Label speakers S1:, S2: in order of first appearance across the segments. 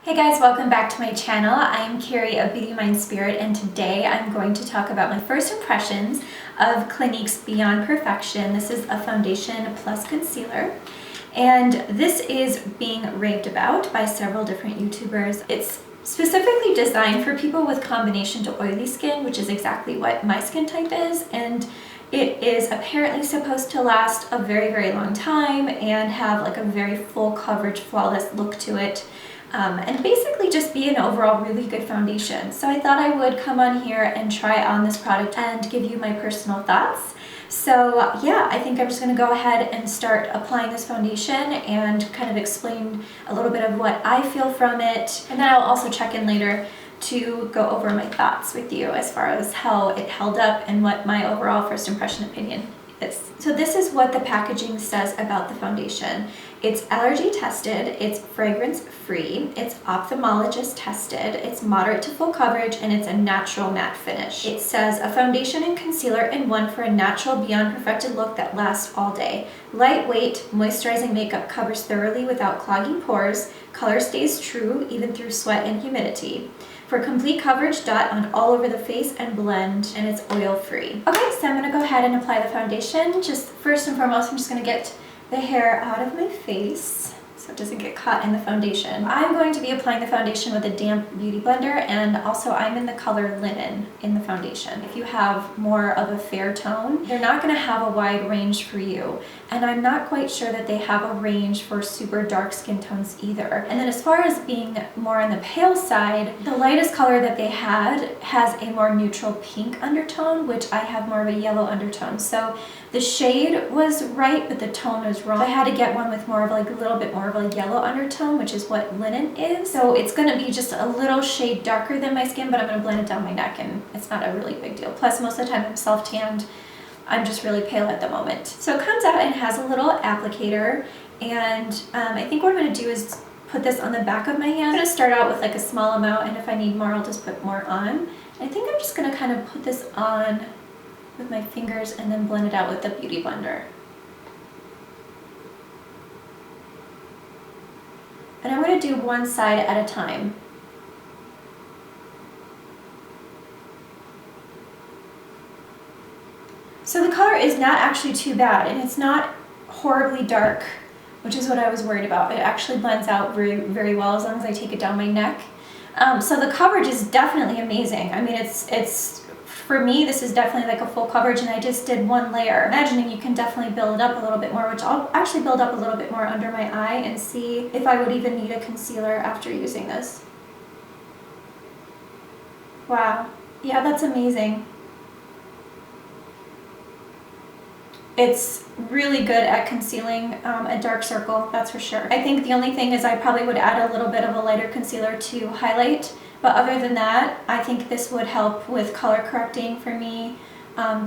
S1: Hey guys, welcome back to my channel. I'm Carrie of Beauty Mind Spirit, and today I'm going to talk about my first impressions of Clinique's Beyond Perfection. This is a foundation plus concealer, and this is being raved about by several different YouTubers. It's specifically designed for people with combination to oily skin, which is exactly what my skin type is, and it is apparently supposed to last a very, very long time and have like a very full coverage, flawless look to it. And basically just be an overall really good foundation. So I thought I would come on here and try on this product and give you my personal thoughts. So yeah, I think I'm just going to go ahead and start applying this foundation and kind of explain a little bit of what I feel from it. And then I'll also check in later to go over my thoughts with you as far as how it held up and what my overall first impression opinion is. So this is what the packaging says about the foundation. It's allergy tested, it's fragrance free, it's ophthalmologist tested, it's moderate to full coverage, and it's a natural matte finish. It says a foundation and concealer in one for a natural beyond perfected look that lasts all day. Lightweight, moisturizing makeup covers thoroughly without clogging pores, color stays true even through sweat and humidity. For complete coverage, dot on all over the face and blend, and it's oil free. Okay, so I'm gonna go ahead and apply the foundation. Just first and foremost, I'm just gonna get the hair out of my face so it doesn't get caught in the foundation. I'm going to be applying the foundation with a damp beauty blender, and also I'm in the color Linen in the foundation. If you have more of a fair tone, they're not going to have a wide range for you, and I'm not quite sure that they have a range for super dark skin tones either. And then as far as being more on the pale side, the lightest color that they had has a more neutral pink undertone, which I have more of a yellow undertone. So the shade was right, but the tone was wrong. I had to get one with more of like a little bit more of a yellow undertone, which is what Linen is. So it's gonna be just a little shade darker than my skin, but I'm gonna blend it down my neck, and it's not a really big deal. Plus, most of the time I'm self-tanned. I'm just really pale at the moment. So it comes out and has a little applicator, and I think what I'm gonna do is put this on the back of my hand. I'm gonna start out with like a small amount, and if I need more, I'll just put more on. I think I'm just gonna kind of put this on with my fingers and then blend it out with the beauty blender. And I'm going to do one side at a time. So the color is not actually too bad, and it's not horribly dark, which is what I was worried about. It actually blends out very, very well as long as I take it down my neck. So the coverage is definitely amazing. I mean, it's for me, this is definitely like a full coverage, and I just did one layer. Imagining you can definitely build it up a little bit more, which I'll actually build up a little bit more under my eye and see if I would even need a concealer after using this. Wow. Yeah, that's amazing. It's really good at concealing a dark circle, that's for sure. I think the only thing is I probably would add a little bit of a lighter concealer to highlight. But other than that, I think this would help with color correcting for me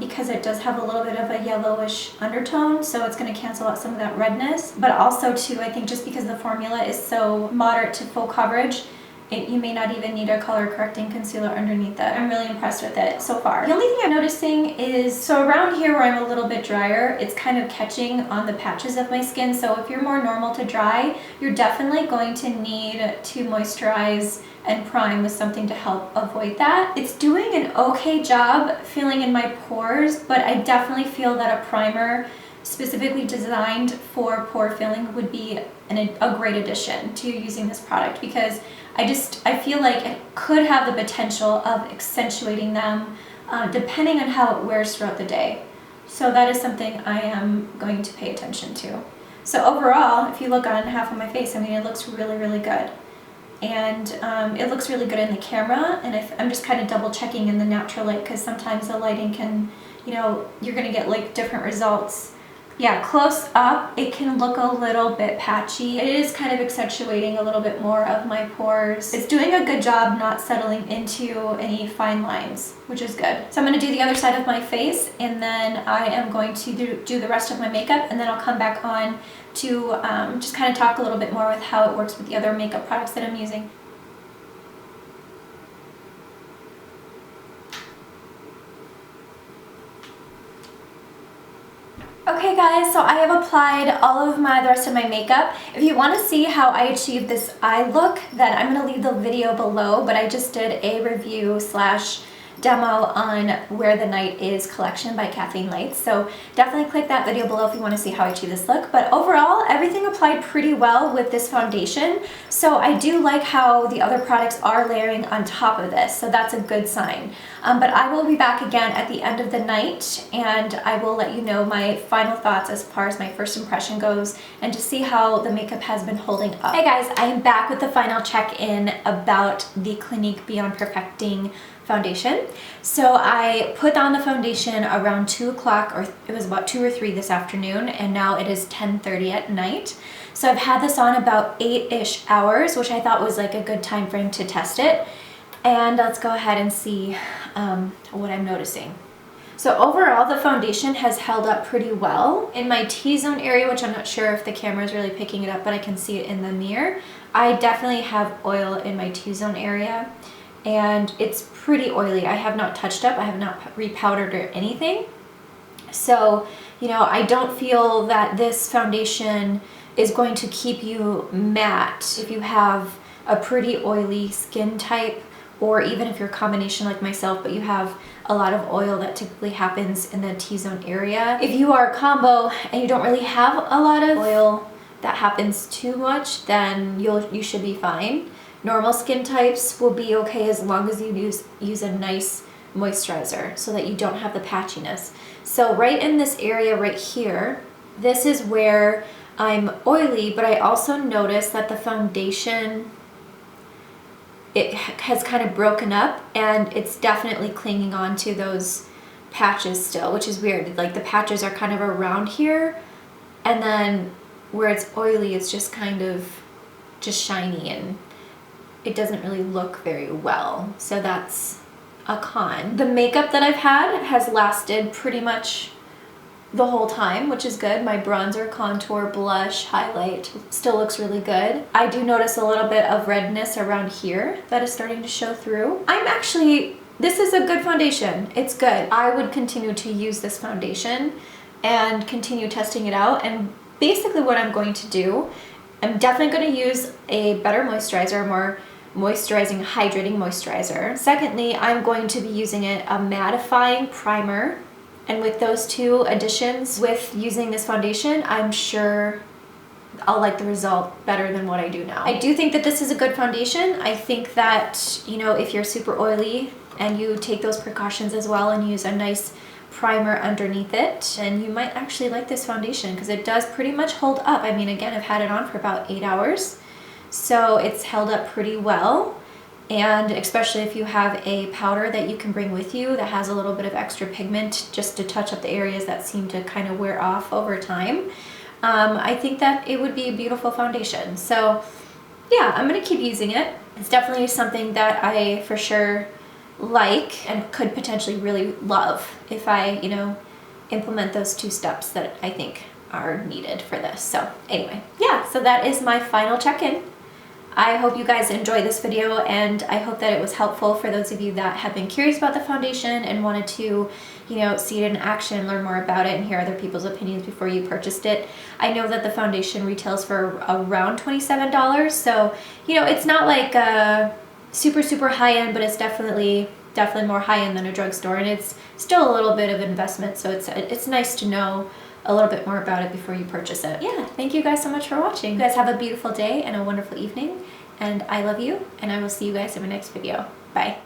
S1: because it does have a little bit of a yellowish undertone, so it's going to cancel out some of that redness. But also too, I think just because the formula is so moderate to full coverage, you may not even need a color correcting concealer underneath it. I'm really impressed with it so far. The only thing I'm noticing is, so around here where I'm a little bit drier, it's kind of catching on the patches of my skin. So if you're more normal to dry, you're definitely going to need to moisturize and prime with something to help avoid that. It's doing an okay job filling in my pores, but I definitely feel that a primer specifically designed for pore filling would be a great addition to using this product, because I feel like it could have the potential of accentuating them depending on how it wears throughout the day. So that is something I am going to pay attention to. So overall, if you look on half of my face, I mean, it looks really, really good. And it looks really good in the camera, and I'm just kind of double checking in the natural light, because sometimes the lighting can, you know, you're gonna get like different results. Yeah, close up, it can look a little bit patchy. It is kind of accentuating a little bit more of my pores. It's doing a good job not settling into any fine lines, which is good. So I'm gonna do the other side of my face, and then I am going to do the rest of my makeup, and then I'll come back on to just kind of talk a little bit more with how it works with the other makeup products that I'm using. Okay guys, so I have applied all of the rest of my makeup. If you want to see how I achieved this eye look, then I'm going to leave the video below, but I just did a review slash demo on Where the Night Is collection by Kathleen Lights, so definitely click that video below if you want to see how I achieve this look. But overall, everything applied pretty well with this foundation, so I do like how the other products are layering on top of this, so that's a good sign. But I will be back again at the end of the night, and I will let you know my final thoughts as far as my first impression goes, and to see how the makeup has been holding up. Hey guys, I am back with the final check-in about the Clinique Beyond Perfecting foundation. So I put on the foundation around 2 o'clock, or it was about 2 or 3 this afternoon, and now it is 10:30 at night. So I've had this on about 8-ish hours, which I thought was like a good time frame to test it. And let's go ahead and see what I'm noticing. So overall, the foundation has held up pretty well. In my T-zone area, which I'm not sure if the camera is really picking it up, but I can see it in the mirror, I definitely have oil in my T-zone area, and it's pretty oily. I have not touched up, I have not repowdered or anything. So, you know, I don't feel that this foundation is going to keep you matte if you have a pretty oily skin type, or even if you're a combination like myself, but you have a lot of oil that typically happens in the T-zone area. If you are a combo and you don't really have a lot of oil that happens too much, then you should be fine. Normal skin types will be okay as long as you use a nice moisturizer so that you don't have the patchiness. So right in this area right here, this is where I'm oily, but I also noticed that the foundation, it has kind of broken up, and it's definitely clinging on to those patches still, which is weird. Like the patches are kind of around here, and then where it's oily, it's just kind of just shiny, and it doesn't really look very well. So that's a con. The makeup that I've had has lasted pretty much the whole time, which is good. My bronzer, contour, blush, highlight still looks really good. I do notice a little bit of redness around here that is starting to show through. This is a good foundation. It's good. I would continue to use this foundation and continue testing it out. And basically what I'm going to do, I'm definitely going to use a better moisturizer, more moisturizing, hydrating moisturizer. Secondly, I'm going to be using a mattifying primer. And with those two additions, with using this foundation, I'm sure I'll like the result better than what I do now. I do think that this is a good foundation. I think that, you know, if you're super oily and you take those precautions as well and use a nice primer underneath it, then you might actually like this foundation, because it does pretty much hold up. I mean, again, I've had it on for about 8 hours, so it's held up pretty well. And especially if you have a powder that you can bring with you that has a little bit of extra pigment just to touch up the areas that seem to kind of wear off over time, I think that it would be a beautiful foundation. So yeah, I'm gonna keep using it. It's definitely something that I for sure like and could potentially really love if I, you know, implement those 2 steps that I think are needed for this. So anyway, yeah, so that is my final check-in. I hope you guys enjoyed this video, and I hope that it was helpful for those of you that have been curious about the foundation and wanted to, you know, see it in action, learn more about it, and hear other people's opinions before you purchased it. I know that the foundation retails for around $27, so, you know, it's not like super high-end, but it's definitely more high-end than a drugstore, and it's still a little bit of investment, so it's nice to know a little bit more about it before you purchase it. Yeah, thank you guys so much for watching. You guys have a beautiful day and a wonderful evening, and I love you, and I will see you guys in my next video. Bye.